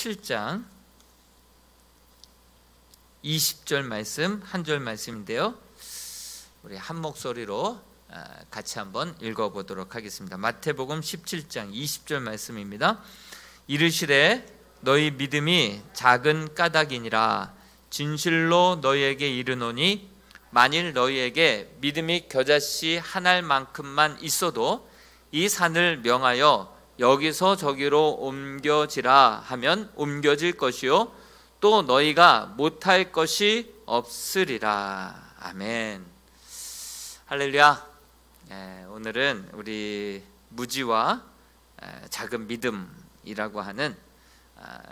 17장 20절 말씀, 한 절 말씀인데요, 우리 한 목소리로 같이 한번 읽어보도록 하겠습니다. 마태복음 17장 20절 말씀입니다. 이르시되 너희 믿음이 작은 까닭이니라. 진실로 너희에게 이르노니 만일 너희에게 믿음이 겨자씨 한 알만큼만 있어도 이 산을 명하여 여기서 저기로 옮겨지라 하면 옮겨질 것이요 또 너희가 못할 것이 없으리라. 아멘. 할렐루야. 오늘은 우리 무지와 작은 믿음이라고 하는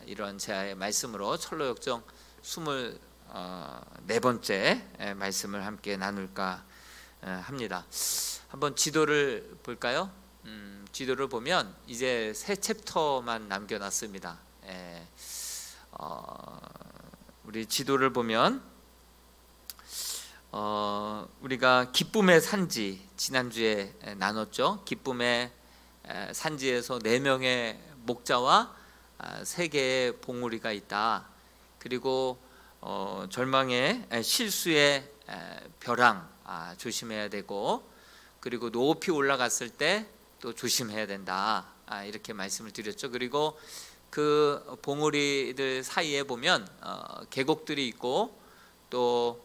이런 제 말씀으로 철로역정 24번째 말씀을 함께 나눌까 합니다. 한번 지도를 볼까요? 지도를 보면 이제 새 챕터만 남겨놨습니다. 우리 지도를 보면 우리가 기쁨의 산지 지난주에 나눴죠. 기쁨의 산지에서 4명의 목자와 3개의 봉우리가 있다. 그리고 절망의 실수의 벼랑 조심해야 되고, 그리고 높이 올라갔을 때 또 조심해야 된다. 이렇게 말씀을 드렸죠. 그리고 그 봉우리들 사이에 보면 계곡들이 있고 또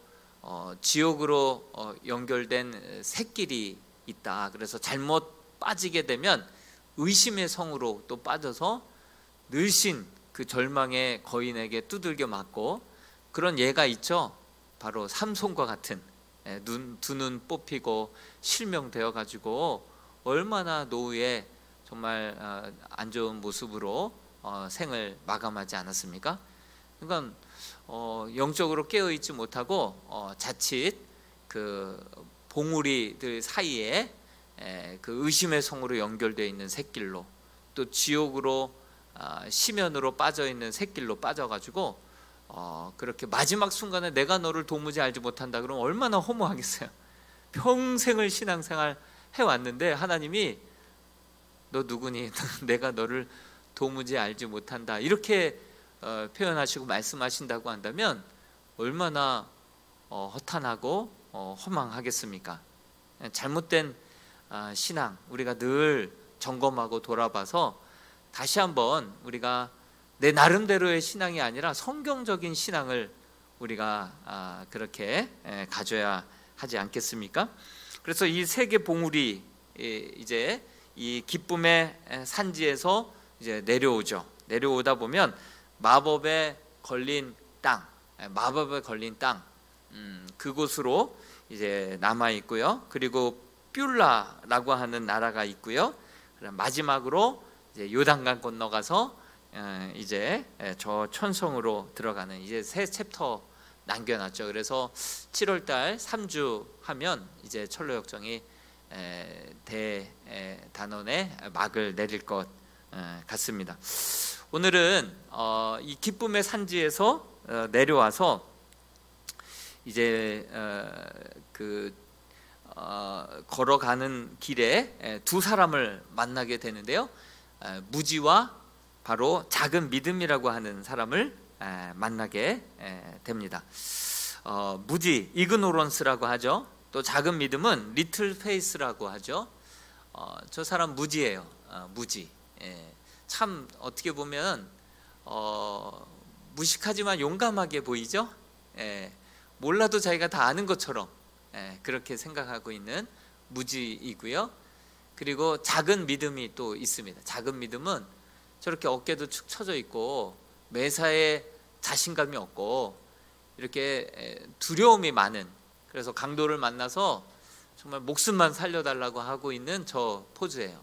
지옥으로 연결된 샛길이 있다. 그래서 잘못 빠지게 되면 의심의 성으로 또 빠져서 늘신 그 절망의 거인에게 두들겨 맞고, 그런 예가 있죠. 바로 삼손과 같은 두 눈 뽑히고 실명되어 가지고 얼마나 노후에 정말 안 좋은 모습으로 생을 마감하지 않았습니까? 그러니까 영적으로 깨어있지 못하고 자칫 그 봉우리들 사이에 그 의심의 성으로 연결되어 있는 샛길로, 또 지옥으로 심연으로 빠져있는 샛길로 빠져가지고 그렇게 마지막 순간에 내가 너를 도무지 알지 못한다 그러면 얼마나 허무하겠어요. 평생을 신앙생활 해왔는데 하나님이 너 누구니? 내가 너를 도무지 알지 못한다 이렇게 표현하시고 말씀하신다고 한다면 얼마나 허탄하고 허망하겠습니까? 잘못된 신앙 우리가 늘 점검하고 돌아봐서 다시 한번 우리가 내 나름대로의 신앙이 아니라 성경적인 신앙을 우리가 그렇게 가져야 하지 않겠습니까? 그래서 이 3개 봉우리 이제 이 기쁨의 산지에서 이제 내려오죠. 내려오다 보면 마법에 걸린 땅, 그곳으로 이제 남아 있고요. 그리고 뷸라라고 하는 나라가 있고요. 마지막으로 이제 요단강 건너가서 이제 저 천성으로 들어가는 이제 새 챕터 남겨놨죠. 그래서 7월달 3주 하면 이제 철로역정이 대단원의 막을 내릴 것 같습니다. 오늘은 이 기쁨의 산지에서 내려와서 이제 걸어가는 길에 두 사람을 만나게 되는데요. 무지와 바로 작은 믿음이라고 하는 사람을 만나게 됩니다. 무지, 이그노런스라고 하죠. 또 작은 믿음은 리틀 페이스라고 하죠. 저 사람 무지예요. 무지. 참 어떻게 보면 무식하지만 용감하게 보이죠. 몰라도 자기가 다 아는 것처럼 그렇게 생각하고 있는 무지이고요. 그리고 작은 믿음이 또 있습니다. 작은 믿음은 저렇게 어깨도 축 처져 있고 매사에 자신감이 없고 이렇게 두려움이 많은, 그래서 강도를 만나서 정말 목숨만 살려달라고 하고 있는 저 포즈예요.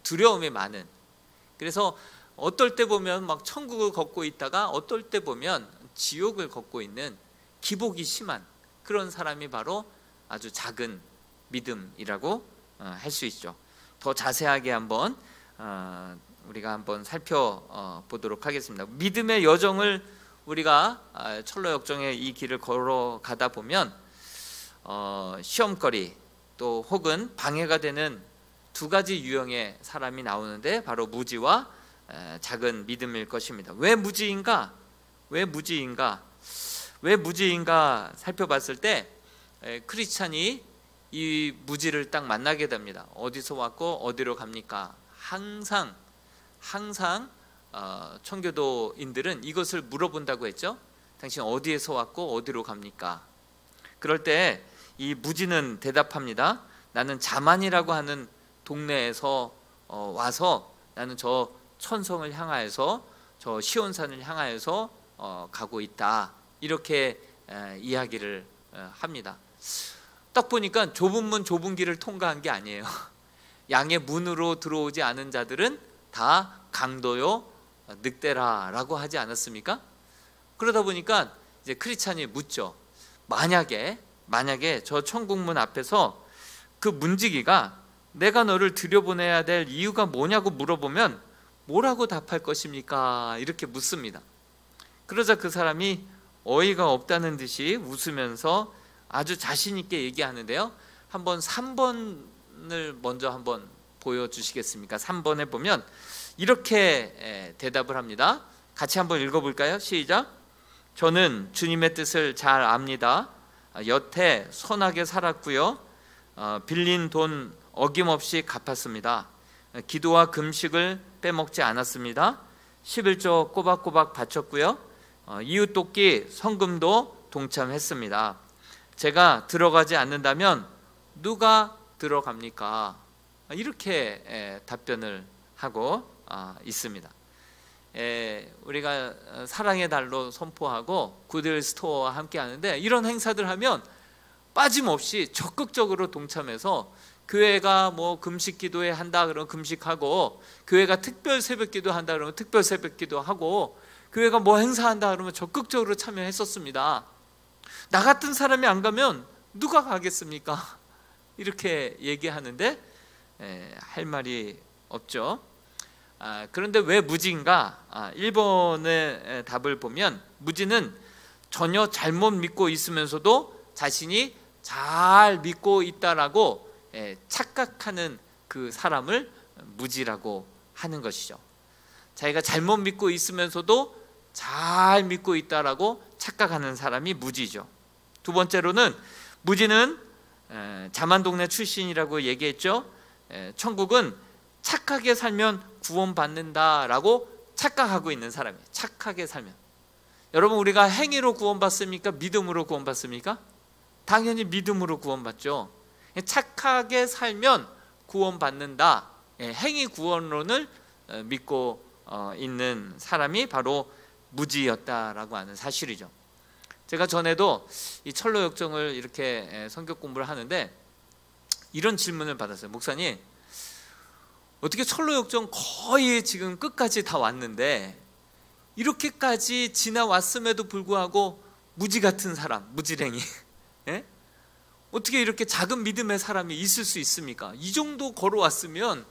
두려움이 많은. 그래서 어떨 때 보면 막 천국을 걷고 있다가 어떨 때 보면 지옥을 걷고 있는 기복이 심한 그런 사람이 바로 아주 작은 믿음이라고 할 수 있죠. 더 자세하게 한번 우리가 한번 살펴보도록 하겠습니다. 믿음의 여정을 우리가 철로역정의 이 길을 걸어가다 보면 시험거리 또 혹은 방해가 되는 두 가지 유형의 사람이 나오는데 바로 무지와 작은 믿음일 것입니다. 왜 무지인가? 왜 무지인가? 왜 무지인가 살펴봤을 때 크리스찬이 이 무지를 딱 만나게 됩니다. 어디서 왔고 어디로 갑니까? 항상 청교도인들은 이것을 물어본다고 했죠. 당신 어디에서 왔고 어디로 갑니까? 그럴 때 이 무지는 대답합니다. 나는 자만이라고 하는 동네에서 와서 나는 저 천성을 향하여서 저 시온산을 향하여서 가고 있다. 이렇게 이야기를 합니다. 딱 보니까 좁은 문 좁은 길을 통과한 게 아니에요. 양의 문으로 들어오지 않은 자들은 다 강도요 늑대라라고 하지 않았습니까? 그러다 보니까 이제 크리스찬이 묻죠. 만약에 저 천국문 앞에서 그 문지기가 내가 너를 들여보내야 될 이유가 뭐냐고 물어보면 뭐라고 답할 것입니까? 이렇게 묻습니다. 그러자 그 사람이 어이가 없다는 듯이 웃으면서 아주 자신 있게 얘기하는데요. 한번 3번을 먼저 한번 보여주시겠습니까? 3번에 보면 이렇게 대답을 합니다. 같이 한번 읽어볼까요? 시작. 저는 주님의 뜻을 잘 압니다. 여태 선하게 살았고요. 빌린 돈 어김없이 갚았습니다. 기도와 금식을 빼먹지 않았습니다. 11조 꼬박꼬박 바쳤고요. 이웃 돕기 성금도 동참했습니다. 제가 들어가지 않는다면 누가 들어갑니까? 이렇게 답변을 하고 있습니다. 우리가 사랑의 달로 선포하고 굿윌 스토어와 함께 하는데 이런 행사들 하면 빠짐없이 적극적으로 동참해서 교회가 뭐 금식 기도회 한다 그러면 금식하고, 교회가 특별 새벽 기도 한다 그러면 특별 새벽 기도하고, 교회가 뭐 행사한다 그러면 적극적으로 참여했었습니다. 나 같은 사람이 안 가면 누가 가겠습니까? 이렇게 얘기하는데 할 말이 없죠. 그런데 왜 무지인가? 1번의 답을 보면 무지는 전혀 잘못 믿고 있으면서도 자신이 잘 믿고 있다라고 착각하는 그 사람을 무지라고 하는 것이죠. 자기가 잘못 믿고 있으면서도 잘 믿고 있다라고 착각하는 사람이 무지죠. 두 번째로는 무지는 자만동네 출신이라고 얘기했죠. 천국은 착하게 살면 구원받는다라고 착각하고 있는 사람이에요. 착하게 살면. 여러분, 우리가 행위로 구원받습니까? 믿음으로 구원받습니까? 당연히 믿음으로 구원받죠. 착하게 살면 구원받는다. 행위 구원론을 믿고 있는 사람이 바로 무지였다라고 하는 사실이죠. 제가 전에도 이 철로 역정을 이렇게 성경 공부를 하는데 이런 질문을 받았어요. 목사님, 어떻게 철로 역정 거의 지금 끝까지 다 왔는데 이렇게까지 지나왔음에도 불구하고 무지 같은 사람, 무지랭이, 어떻게 이렇게 작은 믿음의 사람이 있을 수 있습니까? 이 정도 걸어왔으면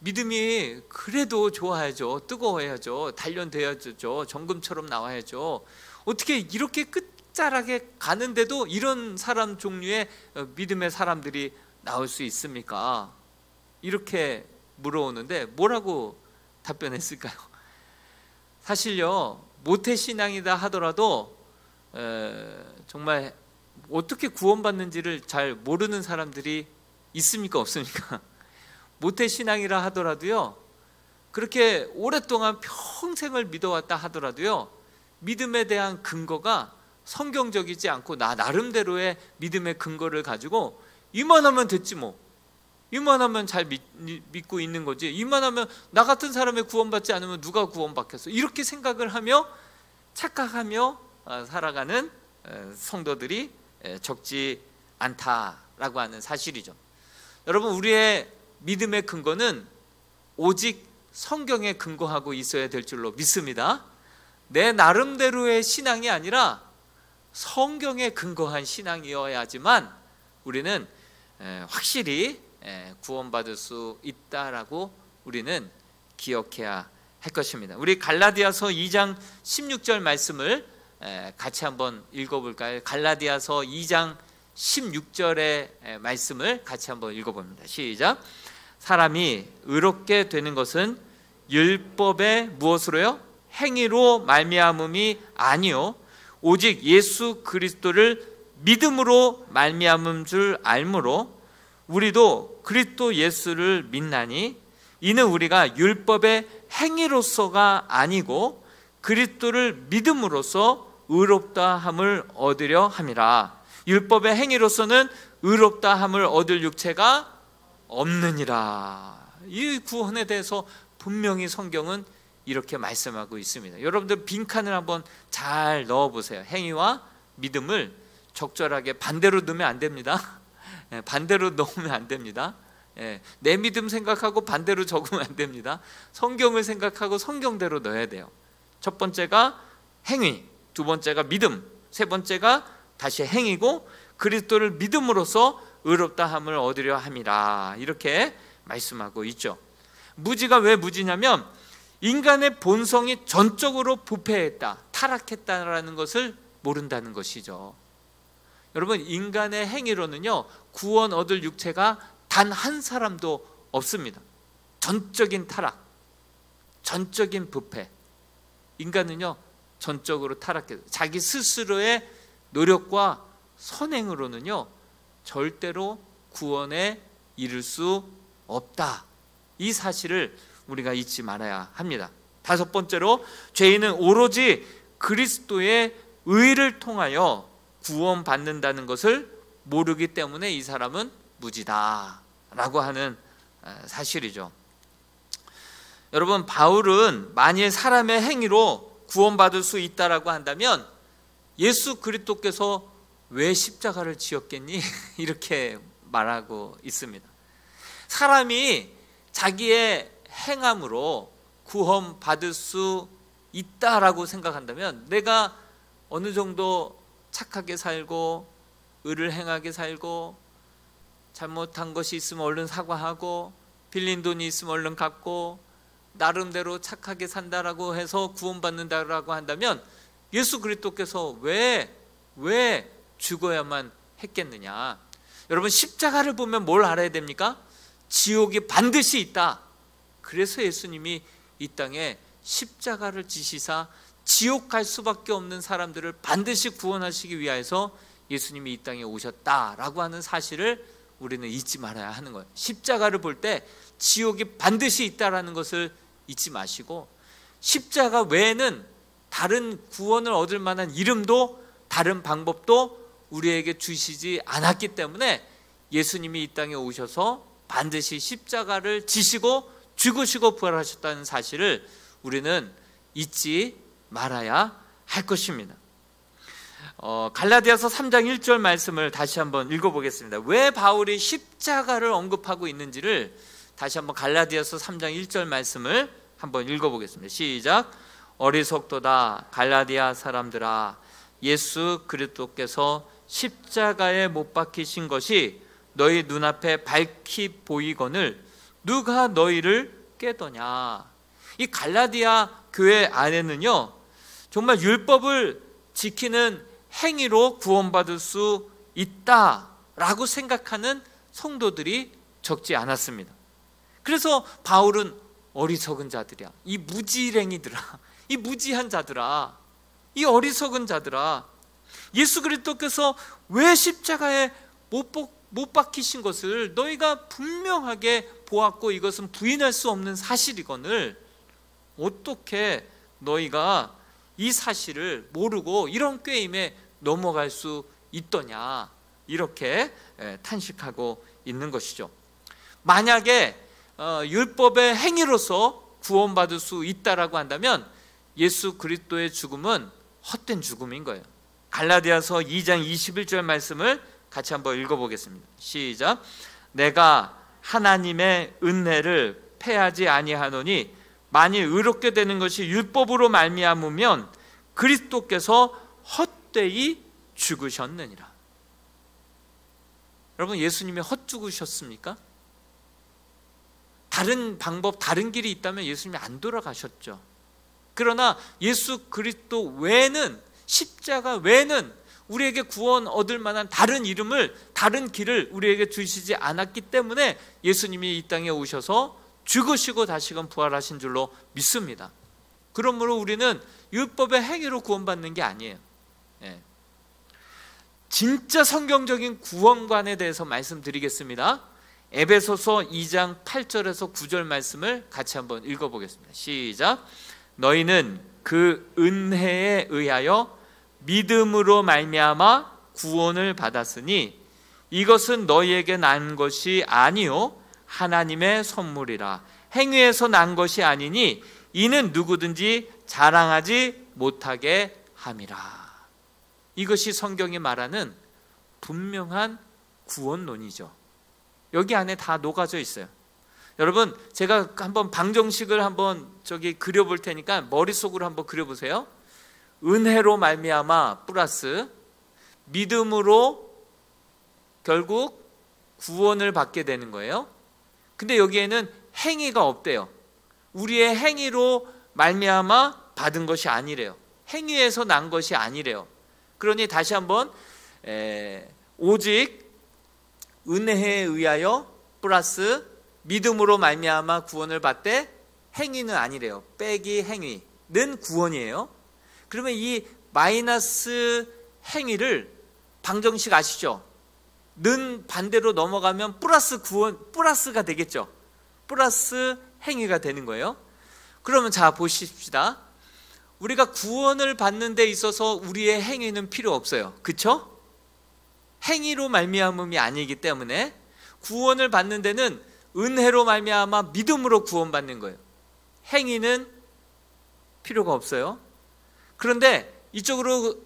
믿음이 그래도 좋아야죠. 뜨거워야죠. 단련돼야죠. 정금처럼 나와야죠. 어떻게 이렇게 끝자락에 가는데도 이런 사람 종류의 믿음의 사람들이 나올 수 있습니까? 이렇게 물어오는데 뭐라고 답변했을까요? 사실요, 모태신앙이다 하더라도 정말 어떻게 구원받는지를 잘 모르는 사람들이 있습니까? 없습니까? 모태신앙이라 하더라도요, 그렇게 오랫동안 평생을 믿어왔다 하더라도요, 믿음에 대한 근거가 성경적이지 않고 나 나름대로의 믿음의 근거를 가지고 이만하면 됐지 뭐, 이만하면 잘 믿고 있는 거지, 이만하면 나 같은 사람이 구원받지 않으면 누가 구원받겠어, 이렇게 생각을 하며 착각하며 살아가는 성도들이 적지 않다라고 하는 사실이죠. 여러분, 우리의 믿음의 근거는 오직 성경에 근거하고 있어야 될 줄로 믿습니다. 내 나름대로의 신앙이 아니라 성경에 근거한 신앙이어야지만 우리는 확실히 구원받을 수 있다라고 우리는 기억해야 할 것입니다. 우리 갈라디아서 2장 16절 말씀을 같이 한번 읽어볼까요? 갈라디아서 2장 16절의 말씀을 같이 한번 읽어봅니다. 시작. 사람이 의롭게 되는 것은 율법의 무엇으로요? 행위로 말미암음이 아니요 오직 예수 그리스도를 믿음으로 말미암은 줄 알므로 우리도 그리스도 예수를 믿나니 이는 우리가 율법의 행위로서가 아니고 그리스도를 믿음으로써 의롭다 함을 얻으려 함이라. 율법의 행위로서는 의롭다 함을 얻을 육체가 없느니라. 이 구원에 대해서 분명히 성경은 이렇게 말씀하고 있습니다. 여러분들 빈칸을 한번 잘 넣어보세요. 행위와 믿음을 적절하게 반대로 넣으면 안 됩니다. 반대로 넣으면 안 됩니다. 내 믿음 생각하고 반대로 적으면 안 됩니다. 성경을 생각하고 성경대로 넣어야 돼요. 첫 번째가 행위, 두 번째가 믿음, 세 번째가 다시 행위고 그리스도를 믿음으로써 의롭다 함을 얻으려 함이라. 이렇게 말씀하고 있죠. 무지가 왜 무지냐면 인간의 본성이 전적으로 부패했다, 타락했다라는 것을 모른다는 것이죠. 여러분, 인간의 행위로는요 구원 얻을 육체가 단 한 사람도 없습니다. 전적인 타락, 전적인 부패. 인간은요 전적으로 타락해서 자기 스스로의 노력과 선행으로는요 절대로 구원에 이를 수 없다. 이 사실을 우리가 잊지 말아야 합니다. 다섯 번째로, 죄인은 오로지 그리스도의 의를 통하여 구원받는다는 것을 모르기 때문에 이 사람은 무지다 라고 하는 사실이죠. 여러분, 바울은 만일 사람의 행위로 구원받을 수 있다라고 한다면 예수 그리스도께서 왜 십자가를 지었겠니? 이렇게 말하고 있습니다. 사람이 자기의 행함으로 구원받을 수 있다라고 생각한다면, 내가 어느 정도 착하게 살고 의를 행하게 살고 잘못한 것이 있으면 얼른 사과하고 빌린 돈이 있으면 얼른 갚고 나름대로 착하게 산다라고 해서 구원받는다라고 한다면 예수 그리스도께서 왜 죽어야만 했겠느냐? 여러분, 십자가를 보면 뭘 알아야 됩니까? 지옥이 반드시 있다. 그래서 예수님이 이 땅에 십자가를 지시사 지옥 갈 수밖에 없는 사람들을 반드시 구원하시기 위해서 예수님이 이 땅에 오셨다라고 하는 사실을 우리는 잊지 말아야 하는 거예요. 십자가를 볼 때 지옥이 반드시 있다라는 것을 잊지 마시고, 십자가 외에는 다른 구원을 얻을 만한 이름도 다른 방법도 우리에게 주시지 않았기 때문에 예수님이 이 땅에 오셔서 반드시 십자가를 지시고 죽으시고 부활하셨다는 사실을 우리는 잊지 말아야 할 것입니다. 갈라디아서 3장 1절 말씀을 다시 한번 읽어보겠습니다. 왜 바울이 십자가를 언급하고 있는지를 다시 한번 갈라디아서 3장 1절 말씀을 한번 읽어보겠습니다. 시작. 어리석도다 갈라디아 사람들아, 예수 그리스도께서 십자가에 못 박히신 것이 너희 눈앞에 밝히 보이거늘 누가 너희를 깨더냐. 이 갈라디아 교회 안에는요 정말 율법을 지키는 행위로 구원받을 수 있다라고 생각하는 성도들이 적지 않았습니다. 그래서 바울은 어리석은 자들이야, 이 무지랭이들아, 이 무지한 자들아, 이 어리석은 자들아, 예수 그리스도께서 왜 십자가에 못 박히신 것을 너희가 분명하게 보았고 이것은 부인할 수 없는 사실이거늘 어떻게 너희가 이 사실을 모르고 이런 꾀임에 넘어갈 수 있더냐, 이렇게 탄식하고 있는 것이죠. 만약에 율법의 행위로서 구원받을 수 있다라고 한다면 예수 그리스도의 죽음은 헛된 죽음인 거예요. 갈라디아서 2장 21절 말씀을 같이 한번 읽어보겠습니다. 시작. 내가 하나님의 은혜를 패하지 아니하노니 만일 의롭게 되는 것이 율법으로 말미암으면 그리스도께서 헛되이 죽으셨느니라. 여러분, 예수님이 헛 죽으셨습니까? 다른 방법, 다른 길이 있다면 예수님이 안 돌아가셨죠. 그러나 예수 그리스도 외에는, 십자가 외에는 우리에게 구원 얻을 만한 다른 이름을, 다른 길을 우리에게 주시지 않았기 때문에 예수님이 이 땅에 오셔서 죽으시고 다시금 부활하신 줄로 믿습니다. 그러므로 우리는 율법의 행위로 구원받는 게 아니에요. 진짜 성경적인 구원관에 대해서 말씀드리겠습니다. 에베소서 2장 8절에서 9절 말씀을 같이 한번 읽어보겠습니다. 시작. 너희는 그 은혜에 의하여 믿음으로 말미암아 구원을 받았으니 이것은 너희에게 난 것이 아니요 하나님의 선물이라. 행위에서 난 것이 아니니 이는 누구든지 자랑하지 못하게 함이라. 이것이 성경이 말하는 분명한 구원론이죠. 여기 안에 다 녹아져 있어요. 여러분, 제가 한번 방정식을 한번 그려볼 테니까 머릿속으로 한번 그려보세요. 은혜로 말미암아 플러스 믿음으로 결국 구원을 받게 되는 거예요. 근데 여기에는 행위가 없대요. 우리의 행위로 말미암아 받은 것이 아니래요. 행위에서 난 것이 아니래요. 그러니 다시 한번 오직 은혜에 의하여 플러스 믿음으로 말미암아 구원을 받되 행위는 아니래요. 빼기 행위는 구원이에요. 그러면 이 마이너스 행위를 방정식 아시죠? 는 반대로 넘어가면 플러스 구원, 플러스가 되겠죠. 플러스 행위가 되는 거예요. 그러면 자 보십시다. 우리가 구원을 받는 데 있어서 우리의 행위는 필요 없어요. 그렇죠? 행위로 말미암음이 아니기 때문에 구원을 받는 데는 은혜로 말미암아 믿음으로 구원받는 거예요. 행위는 필요가 없어요. 그런데 이쪽으로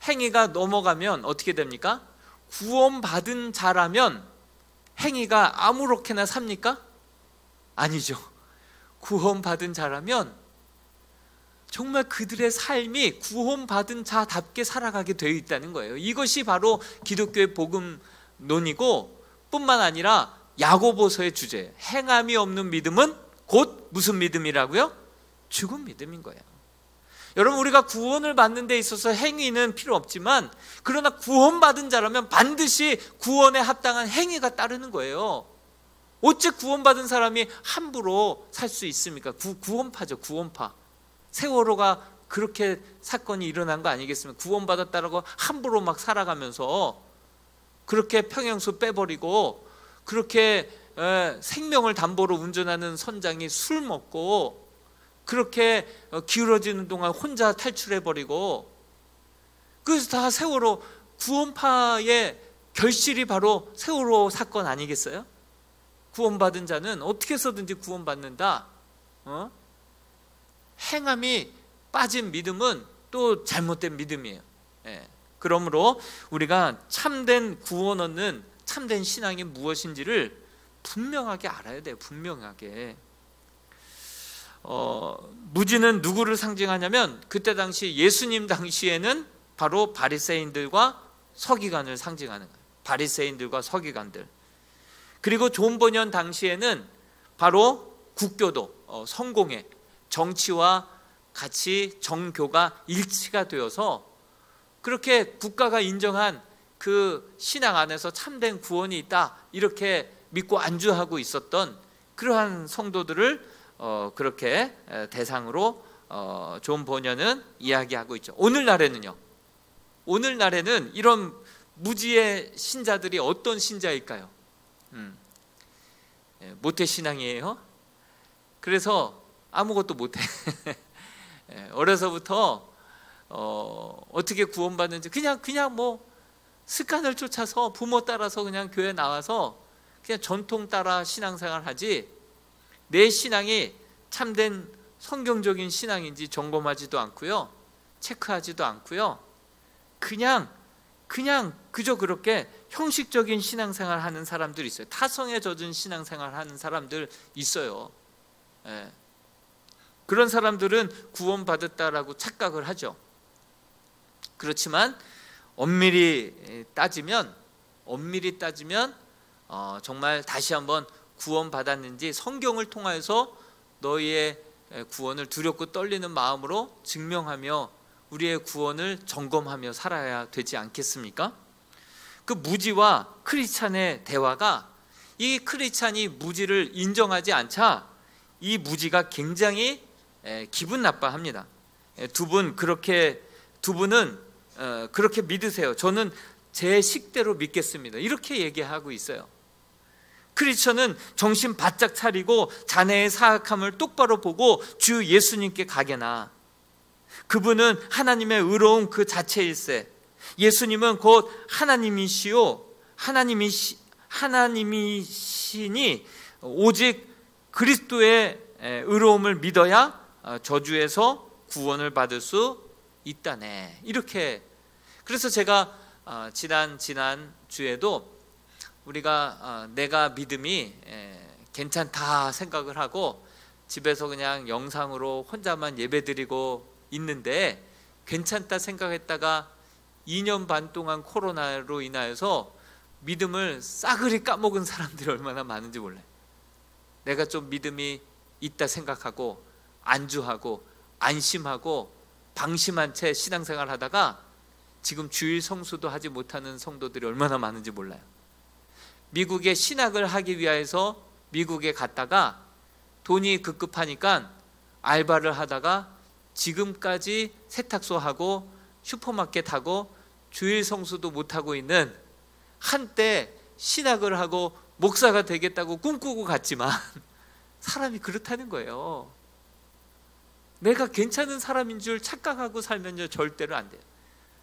행위가 넘어가면 어떻게 됩니까? 구원받은 자라면 행위가 아무렇게나 삽니까? 아니죠. 구원받은 자라면 정말 그들의 삶이 구원받은 자답게 살아가게 되어 있다는 거예요. 이것이 바로 기독교의 복음론이고 뿐만 아니라 야고보서의 주제예요. 행함이 없는 믿음은 곧 무슨 믿음이라고요? 죽은 믿음인 거예요. 여러분, 우리가 구원을 받는 데 있어서 행위는 필요 없지만 그러나 구원받은 자라면 반드시 구원에 합당한 행위가 따르는 거예요. 어째 구원받은 사람이 함부로 살 수 있습니까? 구원파죠, 구원파. 세월호가 그렇게 사건이 일어난 거 아니겠습니까? 구원받았다라고 함부로 막 살아가면서 그렇게 평행수 빼버리고 그렇게 생명을 담보로 운전하는 선장이 술 먹고 그렇게 기울어지는 동안 혼자 탈출해버리고, 그래서 다 세월호 구원파의 결실이 바로 세월호 사건 아니겠어요? 구원받은 자는 어떻게 해서든지 구원받는다. 행함이 빠진 믿음은 또 잘못된 믿음이에요. 그러므로 우리가 참된 구원 얻는 참된 신앙이 무엇인지를 분명하게 알아야 돼요. 분명하게. 무지는 누구를 상징하냐면 그때 당시 예수님 당시에는 바로 바리새인들과 서기관을 상징하는 거예요. 바리새인들과 서기관들. 그리고 존 버년 당시에는 바로 국교도, 성공회, 정치와 같이 정교가 일치가 되어서 그렇게 국가가 인정한 그 신앙 안에서 참된 구원이 있다 이렇게 믿고 안주하고 있었던 그러한 성도들을 그렇게 대상으로 존 버년은 이야기하고 있죠. 오늘날에는요. 오늘날에는 이런 무지의 신자들이 어떤 신자일까요? 모태신앙이에요. 그래서 아무것도 못해. 어려서부터 어떻게 구원받는지 그냥 뭐 습관을 쫓아서 부모 따라서 그냥 교회 나와서 그냥 전통 따라 신앙생활 하지, 내 신앙이 참된 성경적인 신앙인지 점검하지도 않고요, 체크하지도 않고요, 그냥 그저 그렇게 형식적인 신앙생활 하는 사람들 있어요. 타성에 젖은 신앙생활 하는 사람들 있어요. 그런 사람들은 구원받았다라고 착각을 하죠. 그렇지만 엄밀히 따지면 정말 다시 한번 구원받았는지 성경을 통해서 너희의 구원을 두렵고 떨리는 마음으로 증명하며 우리의 구원을 점검하며 살아야 되지 않겠습니까? 그 무지와 크리스찬의 대화가, 이 크리스찬이 무지를 인정하지 않자 이 무지가 굉장히 기분 나빠합니다. 두 분은 그렇게 믿으세요. 저는 제 식대로 믿겠습니다. 이렇게 얘기하고 있어요. 크리스천은 정신 바짝 차리고 자네의 사악함을 똑바로 보고 주 예수님께 가게나. 그분은 하나님의 의로운 그 자체일세. 예수님은 곧 하나님이시오. 하나님이시니 오직 그리스도의 의로움을 믿어야 저주에서 구원을 받을 수 있다네. 이렇게. 그래서 제가 지난 주에도 우리가 내가 믿음이 괜찮다 생각을 하고 집에서 그냥 영상으로 혼자만 예배드리고 있는데 괜찮다 생각했다가 2년 반 동안 코로나로 인하여서 믿음을 싸그리 까먹은 사람들이 얼마나 많은지 몰라요. 내가 좀 믿음이 있다 생각하고 안주하고 안심하고 방심한 채 신앙생활 하다가 지금 주일 성수도 하지 못하는 성도들이 얼마나 많은지 몰라요. 미국에 신학을 하기 위해서 미국에 갔다가 돈이 급급하니까 알바를 하다가 지금까지 세탁소 하고 슈퍼마켓 하고 주일 성수도 못하고 있는, 한때 신학을 하고 목사가 되겠다고 꿈꾸고 갔지만 사람이 그렇다는 거예요. 내가 괜찮은 사람인 줄 착각하고 살면요 절대로 안 돼요.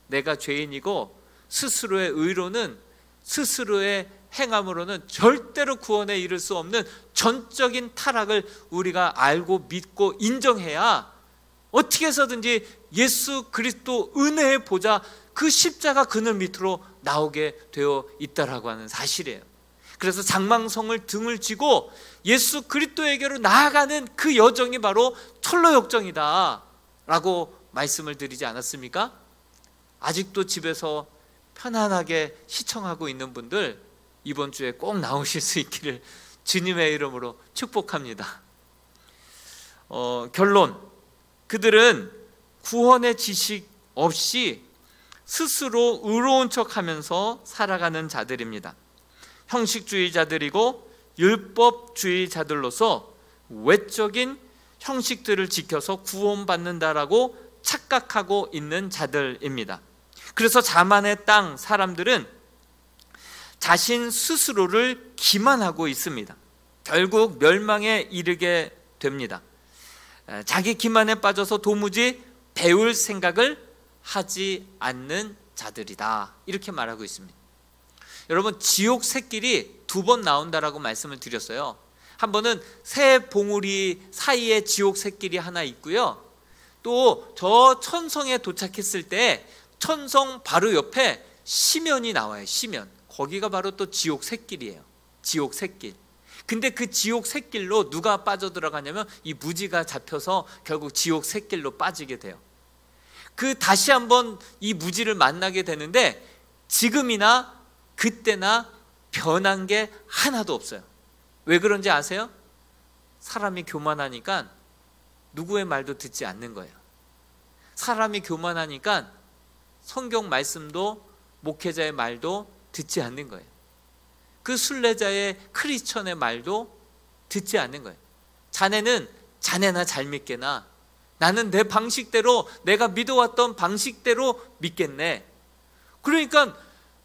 내가 죄인이고 스스로의 의로는, 스스로의 행함으로는 절대로 구원에 이를 수 없는 전적인 타락을 우리가 알고 믿고 인정해야 어떻게 해서든지 예수 그리스도 은혜의 보좌, 그 십자가 그늘 밑으로 나오게 되어 있다라고 하는 사실이에요. 그래서 장망성을 등을 쥐고 예수 그리스도에게로 나아가는 그 여정이 바로 철로 역정이다 라고 말씀을 드리지 않았습니까? 아직도 집에서 편안하게 시청하고 있는 분들, 이번 주에 꼭 나오실 수 있기를 주님의 이름으로 축복합니다. 결론, 그들은 구원의 지식 없이 스스로 의로운 척하면서 살아가는 자들입니다. 형식주의자들이고 율법주의자들로서 외적인 형식들을 지켜서 구원받는다라고 착각하고 있는 자들입니다. 그래서 자만의 땅 사람들은 자신 스스로를 기만하고 있습니다. 결국 멸망에 이르게 됩니다. 자기 기만에 빠져서 도무지 배울 생각을 하지 않는 자들이다, 이렇게 말하고 있습니다. 여러분, 지옥 샛길이 두 번 나온다라고 말씀을 드렸어요. 한 번은 새 봉우리 사이에 지옥 샛길이 하나 있고요, 또 저 천성에 도착했을 때 천성 바로 옆에 시면이 나와요. 시면, 거기가 바로 또 지옥 샛길이에요. 지옥 샛길. 근데 그 지옥 샛길로 누가 빠져들어가냐면 이 무지가 잡혀서 결국 지옥 샛길로 빠지게 돼요. 그 다시 한번 이 무지를 만나게 되는데 지금이나 그때나 변한 게 하나도 없어요. 왜 그런지 아세요? 사람이 교만하니까 누구의 말도 듣지 않는 거예요. 사람이 교만하니까 성경 말씀도 목회자의 말도 듣지 않는 거예요. 그 순례자의 크리스천의 말도 듣지 않는 거예요. 자네는 자네나 잘 믿게나 나는 내 방식대로, 내가 믿어왔던 방식대로 믿겠네. 그러니까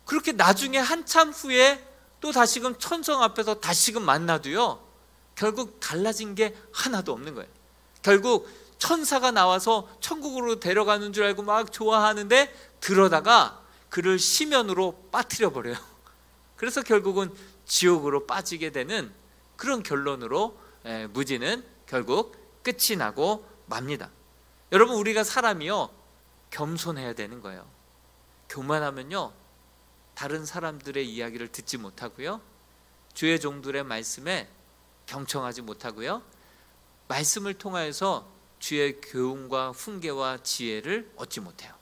그렇게 나중에 한참 후에 또 다시금 천성 앞에서 다시금 만나도요, 결국 달라진 게 하나도 없는 거예요. 결국 천사가 나와서 천국으로 데려가는 줄 알고 막 좋아하는데 들어다가 그를 시면으로 빠뜨려 버려요. 그래서 결국은 지옥으로 빠지게 되는 그런 결론으로 무지는 결국 끝이 나고 맙니다. 여러분, 우리가 사람이요 겸손해야 되는 거예요. 교만하면요 다른 사람들의 이야기를 듣지 못하고요, 주의 종들의 말씀에 경청하지 못하고요, 말씀을 통하여서 주의 교훈과 훈계와 지혜를 얻지 못해요.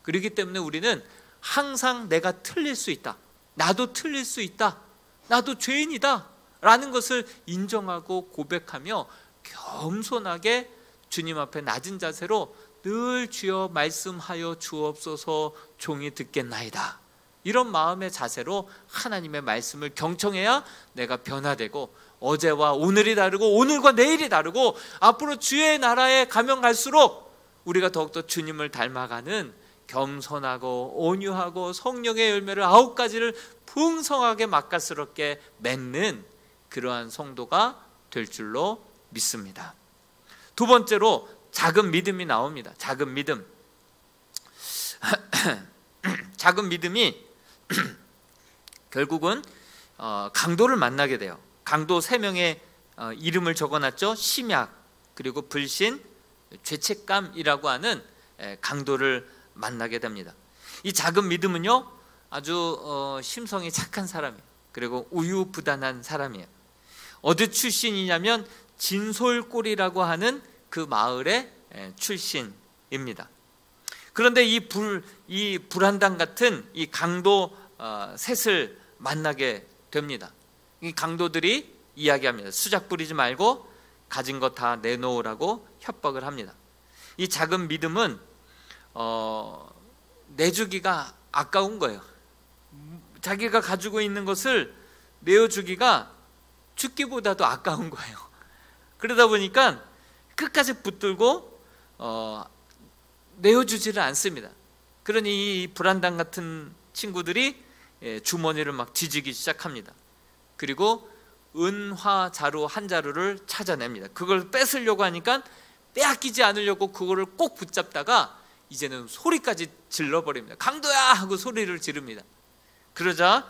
그렇기 때문에 우리는 항상 내가 틀릴 수 있다, 나도 틀릴 수 있다, 나도 죄인이다 라는 것을 인정하고 고백하며 겸손하게 주님 앞에 낮은 자세로 늘 주여 말씀하여 주옵소서 종이 듣겠나이다, 이런 마음의 자세로 하나님의 말씀을 경청해야 내가 변화되고 어제와 오늘이 다르고 오늘과 내일이 다르고 앞으로 주의 나라에 가면 갈수록 우리가 더욱더 주님을 닮아가는 겸손하고 온유하고 성령의 열매를 9가지를 풍성하게 맛깔스럽게 맺는 그러한 성도가 될 줄로 믿습니다. 두 번째로 작은 믿음이 나옵니다. 작은 믿음. 작은 믿음이 결국은 강도를 만나게 돼요. 강도 3명의 이름을 적어놨죠. 심약, 그리고 불신, 죄책감이라고 하는 강도를 만나게 됩니다. 이 작은 믿음은요, 아주 심성이 착한 사람이에요. 그리고 우유부단한 사람이에요. 어디 출신이냐면 진솔골이라고 하는 그 마을의 출신입니다. 그런데 이 불안당 같은 이 강도 셋을 만나게 됩니다. 이 강도들이 이야기합니다. 수작 부리지 말고 가진 거 다 내놓으라고 협박을 합니다. 이 작은 믿음은 내주기가 아까운 거예요. 자기가 가지고 있는 것을 내어주기가 죽기보다도 아까운 거예요. 그러다 보니까 끝까지 붙들고 내어주지를 않습니다. 그러니 이 불안당 같은 친구들이 주머니를 막 뒤지기 시작합니다. 그리고 은화 자루 한 자루를 찾아냅니다. 그걸 뺏으려고 하니까 빼앗기지 않으려고 그거를 꼭 붙잡다가 이제는 소리까지 질러버립니다. 강도야! 하고 소리를 지릅니다. 그러자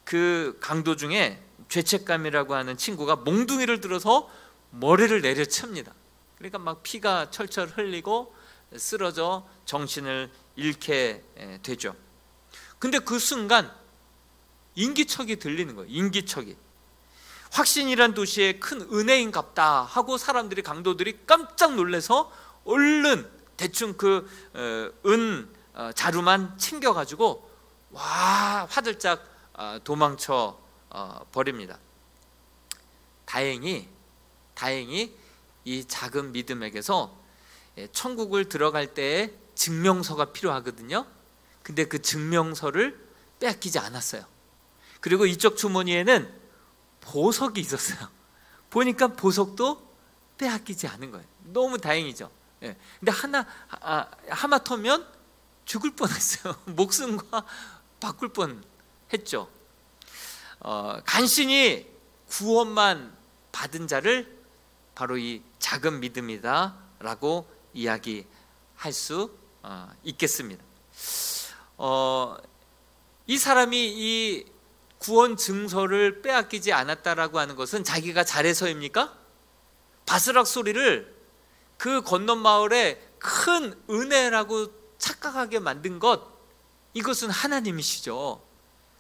그 강도 중에 죄책감이라고 하는 친구가 몽둥이를 들어서 머리를 내려칩니다. 그러니까 막 피가 철철 흘리고 쓰러져 정신을 잃게 되죠. 근데 그 순간 인기척이 들리는 거예요. 인기척이. 확신이란 도시에 큰 은혜인 갑다 하고 사람들이, 강도들이 깜짝 놀라서 얼른 대충 그 자루만 챙겨가지고 와 화들짝 도망쳐 버립니다. 다행히 이 작은 믿음에게서 천국을 들어갈 때에 증명서가 필요하거든요. 근데 그 증명서를 빼앗기지 않았어요. 그리고 이쪽 주머니에는 보석이 있었어요. 보니까 보석도 빼앗기지 않은 거예요. 너무 다행이죠. 근데 하마터면 죽을 뻔했어요. 목숨과 바꿀 뻔했죠. 간신히 구원만 받은 자를 바로 이 작은 믿음이다라고 이야기할 수 있겠습니다. 이 사람이 이 구원 증서를 빼앗기지 않았다라고 하는 것은 자기가 잘해서입니까? 바스락 소리를 그 건넌 마을에 큰 은혜라고 착각하게 만든 것, 이것은 하나님이시죠.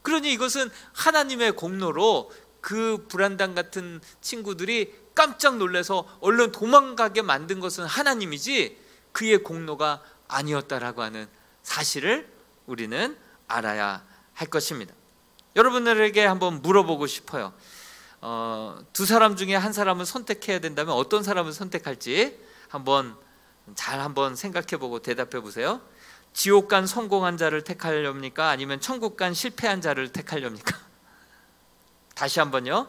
그러니 이것은 하나님의 공로로 그 불안당 같은 친구들이 깜짝 놀라서 얼른 도망가게 만든 것은 하나님이지 그의 공로가 아니었다라고 하는 사실을 우리는 알아야 할 것입니다. 여러분들에게 한번 물어보고 싶어요. 두 사람 중에 한 사람을 선택해야 된다면 어떤 사람을 선택할지 한번 생각해보고 대답해 보세요. 지옥 간 성공한 자를 택하렵니까? 아니면 천국 간 실패한 자를 택하렵니까? 다시 한번요.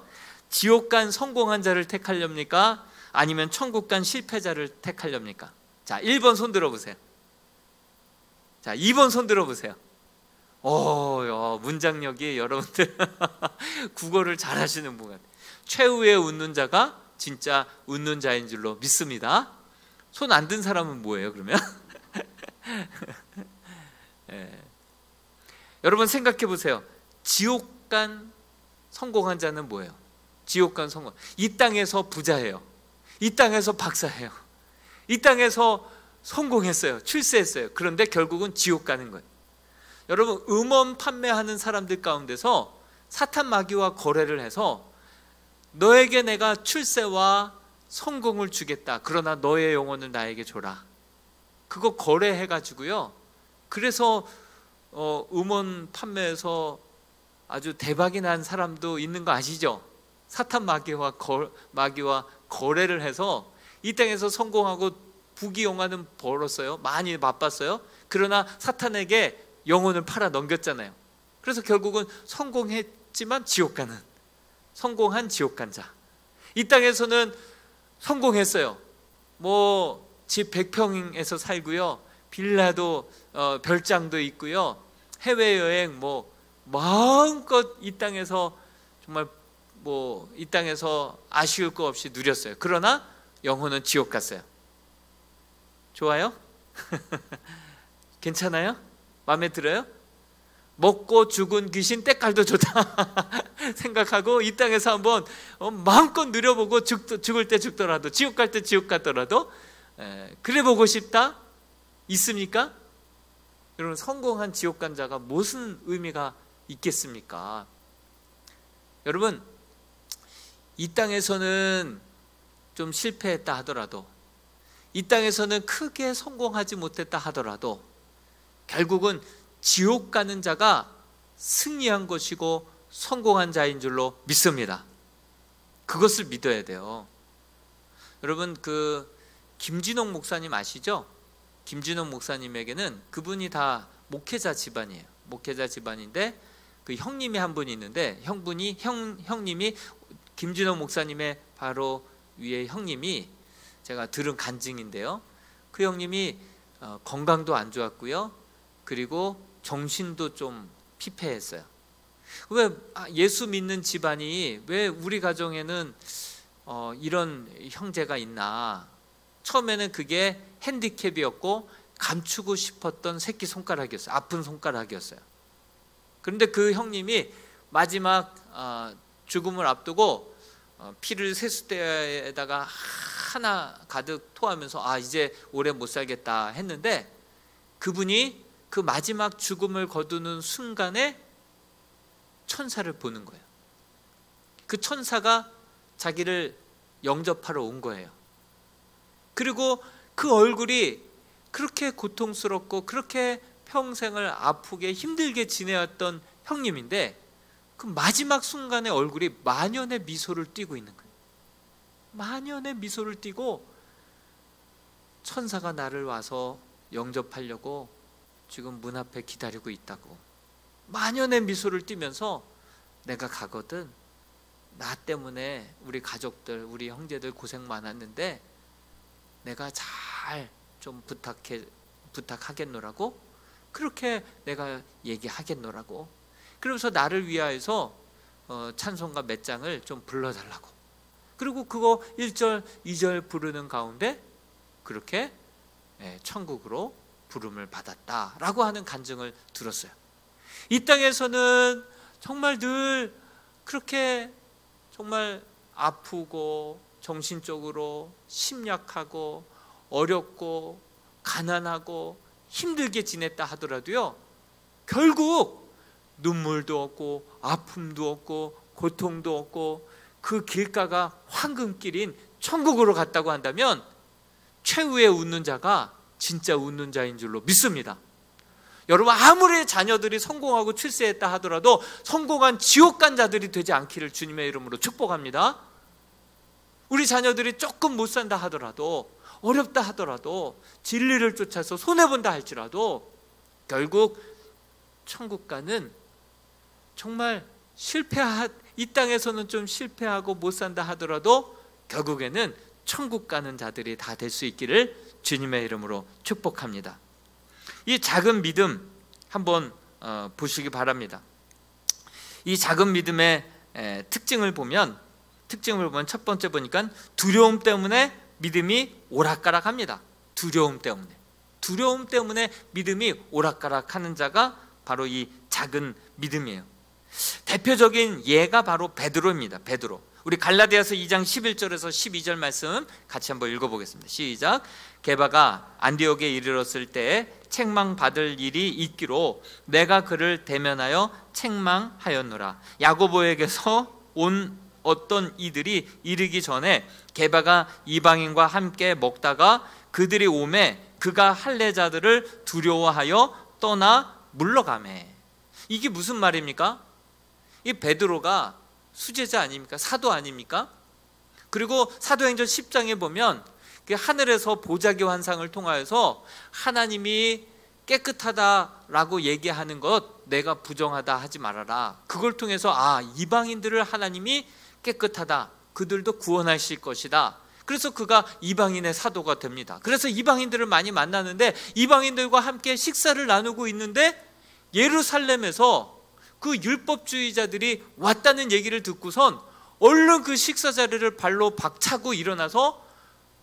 지옥 간 성공한 자를 택하렵니까? 아니면 천국 간 실패자를 택하렵니까? 자, 1번 손 들어보세요. 자, 2번 손 들어보세요. 문장력이 여러분들 국어를 잘 하시는 분 같아요. 최후의 웃는 자가 진짜 웃는 자인 줄로 믿습니다. 손 안 든 사람은 뭐예요, 그러면? 여러분 생각해 보세요. 지옥 간 성공한 자는 뭐예요? 지옥 간 성공. 이 땅에서 부자예요. 이 땅에서 박사예요. 이 땅에서 성공했어요. 출세했어요. 그런데 결국은 지옥 가는 거예요. 여러분, 음원 판매하는 사람들 가운데서 사탄 마귀와 거래를 해서 너에게 내가 출세와 성공을 주겠다. 그러나 너의 영혼을 나에게 줘라. 그거 거래해가지고요. 그래서 음원 판매에서 아주 대박이 난 사람도 있는 거 아시죠? 사탄 마귀와 거래를 해서 이 땅에서 성공하고 부귀영화는 벌었어요. 많이 바빴어요. 그러나 사탄에게 영혼을 팔아 넘겼잖아요. 그래서 결국은 성공했지만 지옥 가는, 성공한 지옥 간 자. 이 땅에서는 성공했어요. 뭐 집 100평에서 살고요, 빌라도 별장도 있고요, 해외여행 뭐 마음껏 이 땅에서 정말 뭐 이 땅에서 아쉬울 거 없이 누렸어요. 그러나 영혼은 지옥 갔어요. 좋아요? 괜찮아요? 마음에 들어요? 먹고 죽은 귀신 때깔도 좋다 생각하고 이 땅에서 한번 마음껏 누려보고 죽을 때 죽더라도, 지옥 갈 때 지옥 갔더라도 그래 보고 싶다? 있습니까? 여러분, 성공한 지옥 간 자가 무슨 의미가 있겠습니까? 여러분, 이 땅에서는 좀 실패했다 하더라도, 이 땅에서는 크게 성공하지 못했다 하더라도 결국은 지옥 가는 자가 승리한 것이고 성공한 자인 줄로 믿습니다. 그것을 믿어야 돼요. 여러분, 김진홍 목사님 아시죠? 김진홍 목사님에게는, 그분이 다 목회자 집안이에요. 목회자 집안인데 그 형님이 한 분이 있는데, 형님이 김진홍 목사님의 바로 위에 형님이, 제가 들은 간증인데요, 그 형님이 건강도 안 좋았고요, 그리고 정신도 좀 피폐했어요. 왜 예수 믿는 집안이 왜 우리 가정에는 이런 형제가 있나? 처음에는 그게 핸디캡이었고 감추고 싶었던 새끼손가락이었어요. 아픈 손가락이었어요. 그런데 그 형님이 마지막 죽음을 앞두고 피를 세숫대에다가 하나 가득 토하면서 이제 오래 못 살겠다 했는데, 그분이 그 마지막 죽음을 거두는 순간에 천사를 보는 거예요. 그 천사가 자기를 영접하러 온 거예요. 그리고 그 얼굴이 그렇게 고통스럽고 그렇게 평생을 아프게 힘들게 지내왔던 형님인데, 그 마지막 순간에 얼굴이 만연의 미소를 띠고 있는 거예요. 만연의 미소를 띠고, 천사가 나를 와서 영접하려고 지금 문 앞에 기다리고 있다고 만연의 미소를 띠면서, 내가 가거든, 나 때문에 우리 가족들, 우리 형제들 고생 많았는데 내가 잘 좀 부탁하겠노라고, 그렇게 내가 얘기하겠노라고, 그러면서 나를 위하여서 찬송가 몇 장을 좀 불러달라고, 그리고 그거 1절 2절 부르는 가운데 그렇게 천국으로 부름을 받았다라고 하는 간증을 들었어요. 이 땅에서는 정말 늘 그렇게 정말 아프고 정신적으로 심약하고 어렵고 가난하고 힘들게 지냈다 하더라도요, 결국 눈물도 없고 아픔도 없고 고통도 없고 그 길가가 황금길인 천국으로 갔다고 한다면, 최후의 웃는 자가 진짜 웃는 자인 줄로 믿습니다. 여러분, 아무리 자녀들이 성공하고 출세했다 하더라도 성공한 지옥 간 자들이 되지 않기를 주님의 이름으로 축복합니다. 우리 자녀들이 조금 못 산다 하더라도, 어렵다 하더라도, 진리를 쫓아서 손해본다 할지라도 결국 천국 가는, 정말 이 땅에서는 좀 실패하고 못 산다 하더라도 결국에는 천국 가는 자들이 다 될 수 있기를 주님의 이름으로 축복합니다. 이 작은 믿음 한번 보시기 바랍니다. 이 작은 믿음의 특징을 보면 첫 번째 보니까 두려움 때문에 믿음이 오락가락합니다. 두려움 때문에 믿음이 오락가락하는 자가 바로 이 작은 믿음이에요. 대표적인 예가 바로 베드로입니다. 베드로. 우리 갈라디아서 2장 11절에서 12절 말씀 같이 한번 읽어보겠습니다. 시작. 게바가 안디옥에 이르렀을 때에 책망받을 일이 있기로 내가 그를 대면하여 책망하였노라. 야고보에게서 온 어떤 이들이 이르기 전에 게바가 이방인과 함께 먹다가 그들이 오매 그가 할례자들을 두려워하여 떠나 물러가매. 이게 무슨 말입니까? 이 베드로가 수제자 아닙니까? 사도 아닙니까? 그리고 사도행전 10장에 보면 그 하늘에서 보자기 환상을 통하여서 하나님이 깨끗하다라고 얘기하는 것 내가 부정하다 하지 말아라. 그걸 통해서 이방인들을 하나님이 깨끗하다, 그들도 구원하실 것이다. 그래서 그가 이방인의 사도가 됩니다. 그래서 이방인들을 많이 만나는데 이방인들과 함께 식사를 나누고 있는데 예루살렘에서 그 율법주의자들이 왔다는 얘기를 듣고선 얼른 그 식사 자리를 발로 박차고 일어나서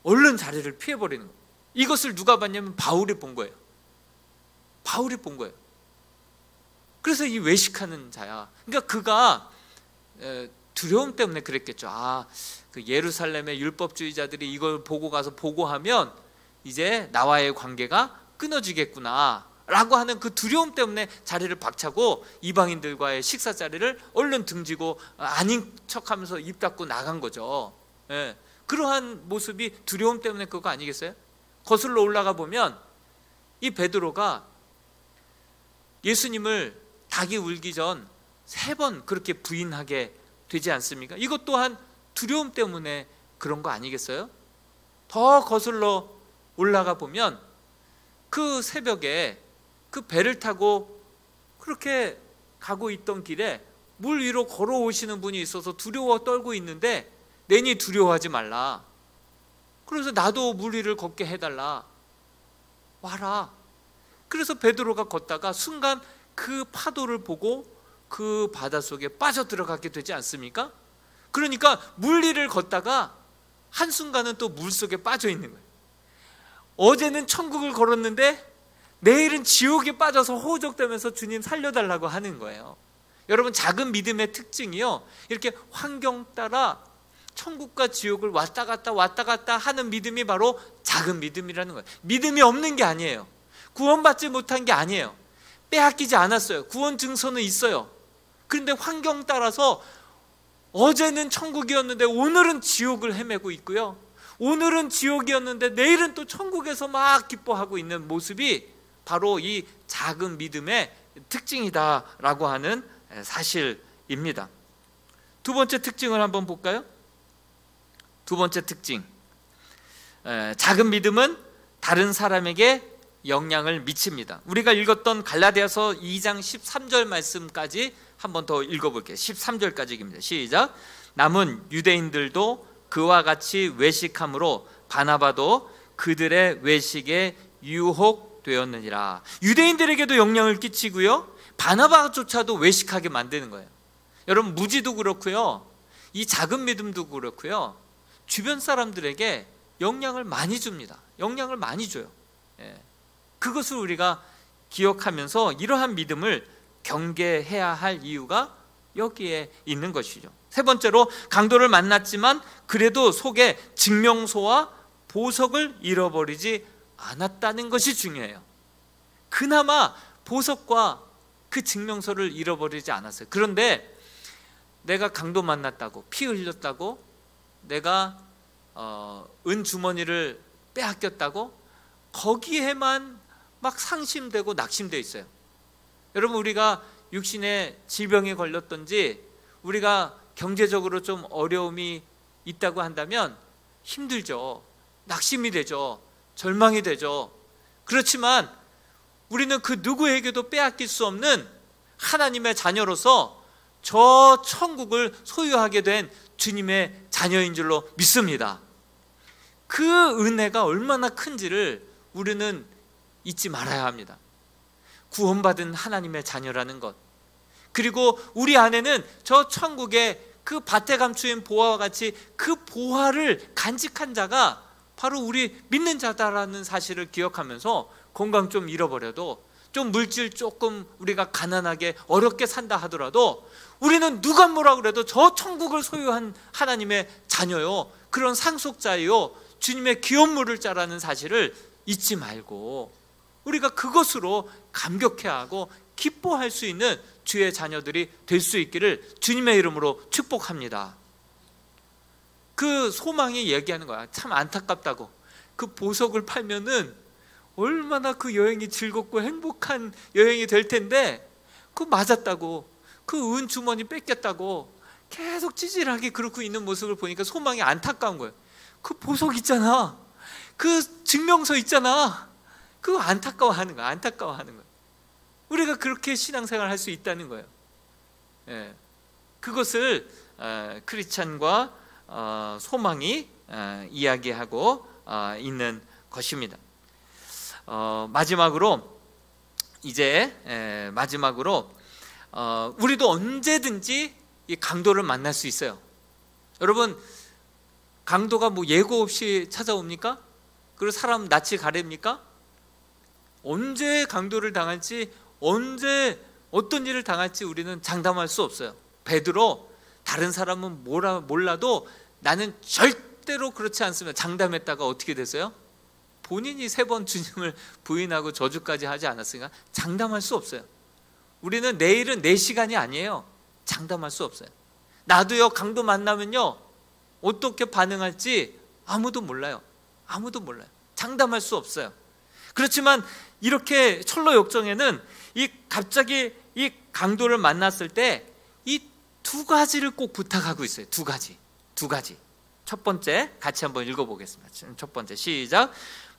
얼른 자리를 피해버리는 거예요. 이것을 누가 봤냐면 바울이 본 거예요. 바울이 본 거예요. 그래서 이 외식하는 자야. 그러니까 그가 두려움 때문에 그랬겠죠. 그 예루살렘의 율법주의자들이 이걸 보고 가서 보고하면 이제 나와의 관계가 끊어지겠구나 라고 하는 그 두려움 때문에 자리를 박차고 이방인들과의 식사 자리를 얼른 등지고 아닌 척하면서 입 닫고 나간 거죠. 그러한 모습이 두려움 때문에 그거 아니겠어요? 거슬러 올라가 보면 이 베드로가 예수님을 닭이 울기 전 3번 그렇게 부인하게 되지 않습니까? 이것 또한 두려움 때문에 그런 거 아니겠어요? 더 거슬러 올라가 보면 그 새벽에 그 배를 타고 그렇게 가고 있던 길에 물 위로 걸어오시는 분이 있어서 두려워 떨고 있는데 내니 두려워하지 말라. 그래서 나도 물 위를 걷게 해달라. 와라. 그래서 베드로가 걷다가 순간 그 파도를 보고 그 바닷속에 빠져 들어가게 되지 않습니까? 그러니까 물 위를 걷다가 한순간은 또 물속에 빠져 있는 거예요. 어제는 천국을 걸었는데 내일은 지옥에 빠져서 호적되면서 주님 살려달라고 하는 거예요. 여러분, 작은 믿음의 특징이요, 이렇게 환경 따라 천국과 지옥을 왔다 갔다 하는 믿음이 바로 작은 믿음이라는 거예요. 믿음이 없는 게 아니에요. 구원받지 못한 게 아니에요. 빼앗기지 않았어요. 구원 증서는 있어요. 그런데 환경 따라서 어제는 천국이었는데 오늘은 지옥을 헤매고 있고요, 오늘은 지옥이었는데 내일은 또 천국에서 막 기뻐하고 있는 모습이 바로 이 작은 믿음의 특징이다라고 하는 사실입니다. 두 번째 특징을 한번 볼까요? 두 번째 특징, 작은 믿음은 다른 사람에게 영향을 미칩니다. 우리가 읽었던 갈라디아서 2장 13절 말씀까지 한번 더 읽어볼게요. 13절까지입니다. 시작. 남은 유대인들도 그와 같이 외식함으로 바나바도 그들의 외식에 유혹되었느니라. 유대인들에게도 영향을 끼치고요, 바나바조차도 외식하게 만드는 거예요. 여러분, 무지도 그렇고요, 이 작은 믿음도 그렇고요, 주변 사람들에게 영향을 많이 줍니다. 영향을 많이 줘요. 그것을 우리가 기억하면서 이러한 믿음을 경계해야 할 이유가 여기에 있는 것이죠. 세 번째로, 강도를 만났지만 그래도 속에 증명서와 보석을 잃어버리지 않았다는 것이 중요해요. 그나마 보석과 그 증명서를 잃어버리지 않았어요. 그런데 내가 강도 만났다고, 피 흘렸다고, 내가 은주머니를 빼앗겼다고 거기에만 막 상심되고 낙심되어 있어요. 여러분, 우리가 육신의 질병에 걸렸든지 우리가 경제적으로 좀 어려움이 있다고 한다면 힘들죠. 낙심이 되죠. 절망이 되죠. 그렇지만 우리는 그 누구에게도 빼앗길 수 없는 하나님의 자녀로서 저 천국을 소유하게 된 주님의 자녀인 줄로 믿습니다. 그 은혜가 얼마나 큰지를 우리는 잊지 말아야 합니다. 구원받은 하나님의 자녀라는 것, 그리고 우리 안에는 저 천국의 그 밭에 감추인 보화와 같이 그 보화를 간직한 자가 바로 우리 믿는 자다라는 사실을 기억하면서 건강 좀 잃어버려도, 좀 물질 조금 우리가 가난하게 어렵게 산다 하더라도 우리는 누가 뭐라 그래도 저 천국을 소유한 하나님의 자녀요, 그런 상속자요, 주님의 기업 물을 자라는 사실을 잊지 말고 우리가 그것으로 감격해하고 기뻐할 수 있는 주의 자녀들이 될 수 있기를 주님의 이름으로 축복합니다. 그 소망이 얘기하는 거야. 참 안타깝다고. 그 보석을 팔면은 얼마나 그 여행이 즐겁고 행복한 여행이 될 텐데, 그 맞았다고, 그 은주머니 뺏겼다고 계속 찌질하게 그러고 있는 모습을 보니까 소망이 안타까운 거예요. 그 보석 있잖아, 그 증명서 있잖아, 그거 안타까워하는 거야. 안타까워하는 거야. 우리가 그렇게 신앙생활을 할 수 있다는 거예요. 그것을 크리스찬과 소망이 이야기하고 있는 것입니다. 마지막으로 우리도 언제든지 이 강도를 만날 수 있어요. 여러분, 강도가 뭐 예고 없이 찾아옵니까? 그리고 사람 낯이 가립니까? 언제 강도를 당할지, 언제 어떤 일을 당할지 우리는 장담할 수 없어요. 베드로, 다른 사람은 몰라도 나는 절대로 그렇지 않습니다. 장담했다가 어떻게 됐어요? 본인이 3번 주님을 부인하고 저주까지 하지 않았으니까 장담할 수 없어요. 우리는 내일은 내 시간이 아니에요. 장담할 수 없어요. 나도요, 강도 만나면요, 어떻게 반응할지 아무도 몰라요. 아무도 몰라요. 장담할 수 없어요. 그렇지만 이렇게 철로 역정에는 갑자기 이 강도를 만났을 때 이 2가지를 꼭 부탁하고 있어요. 2가지. 첫 번째, 같이 한번 읽어보겠습니다. 첫 번째, 시작.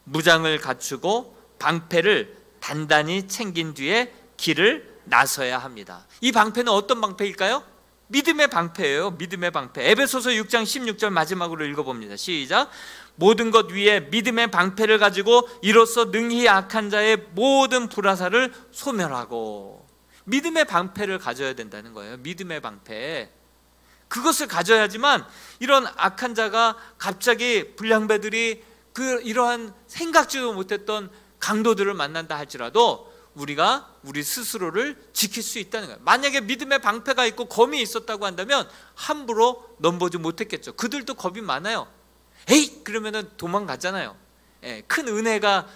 무장을 갖추고 방패를 단단히 챙긴 뒤에 길을 나서야 합니다. 이 방패는 어떤 방패일까요? 믿음의 방패예요. 믿음의 방패. 에베소서 6장 16절 마지막으로 읽어봅니다. 시작. 모든 것 위에 믿음의 방패를 가지고 이로써 능히 악한 자의 모든 불화살을 소멸하고. 믿음의 방패를 가져야 된다는 거예요. 믿음의 방패. 그것을 가져야지만 이런 악한 자가 갑자기 불량배들이 이러한 생각지도 못했던 강도들을 만난다 할지라도 우리가 우리 스스로를 지킬 수 있다는 거예요. 만약에 믿음의 방패가 있고 검이 있었다고 한다면 함부로 넘보지 못했겠죠. 그들도 겁이 많아요. 에이! 그러면은 도망가잖아요. 큰 은혜가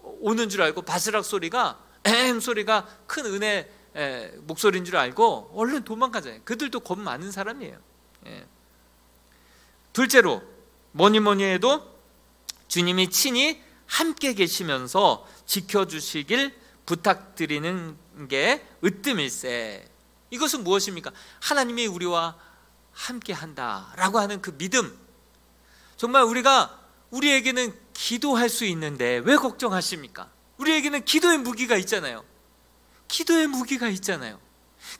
오는 줄 알고 바스락 소리가 엠 소리가 큰 은혜 목소리인 줄 알고 얼른 도망가잖아요. 그들도 겁 많은 사람이에요. 둘째로 뭐니 해도 주님이 친히 함께 계시면서 지켜주시길 부탁드리는 게 으뜸일세. 이것은 무엇입니까? 하나님이 우리와 함께 한다라고 하는 그 믿음. 정말 우리에게는 기도할 수 있는데 왜 걱정하십니까? 우리에게는 기도의 무기가 있잖아요. 기도의 무기가 있잖아요.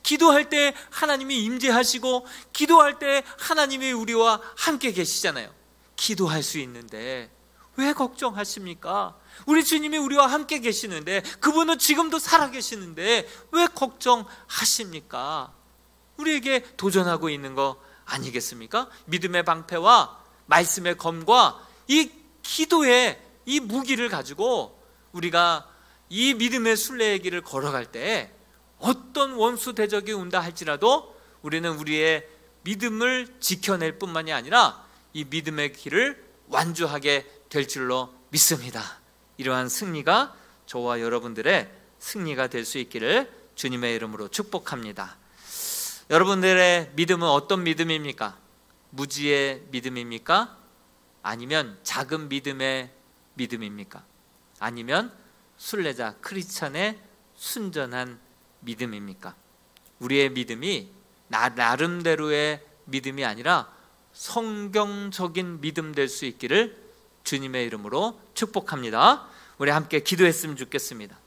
기도할 때 하나님이 임재하시고 기도할 때 하나님이 우리와 함께 계시잖아요. 기도할 수 있는데 왜 걱정하십니까? 우리 주님이 우리와 함께 계시는데, 그분은 지금도 살아계시는데 왜 걱정하십니까? 우리에게 도전하고 있는 거 아니겠습니까? 믿음의 방패와 말씀의 검과 이 기도의 이 무기를 가지고 우리가 이 믿음의 순례의 길을 걸어갈 때 어떤 원수 대적이 온다 할지라도 우리는 우리의 믿음을 지켜낼 뿐만이 아니라 이 믿음의 길을 완주하게 될 줄로 믿습니다. 이러한 승리가 저와 여러분들의 승리가 될 수 있기를 주님의 이름으로 축복합니다. 여러분들의 믿음은 어떤 믿음입니까? 무지의 믿음입니까? 아니면 작은 믿음의 믿음입니까? 아니면 순례자 크리스찬의 순전한 믿음입니까? 우리의 믿음이 나름대로의 믿음이 아니라 성경적인 믿음 될 수 있기를 주님의 이름으로 축복합니다. 우리 함께 기도했으면 좋겠습니다.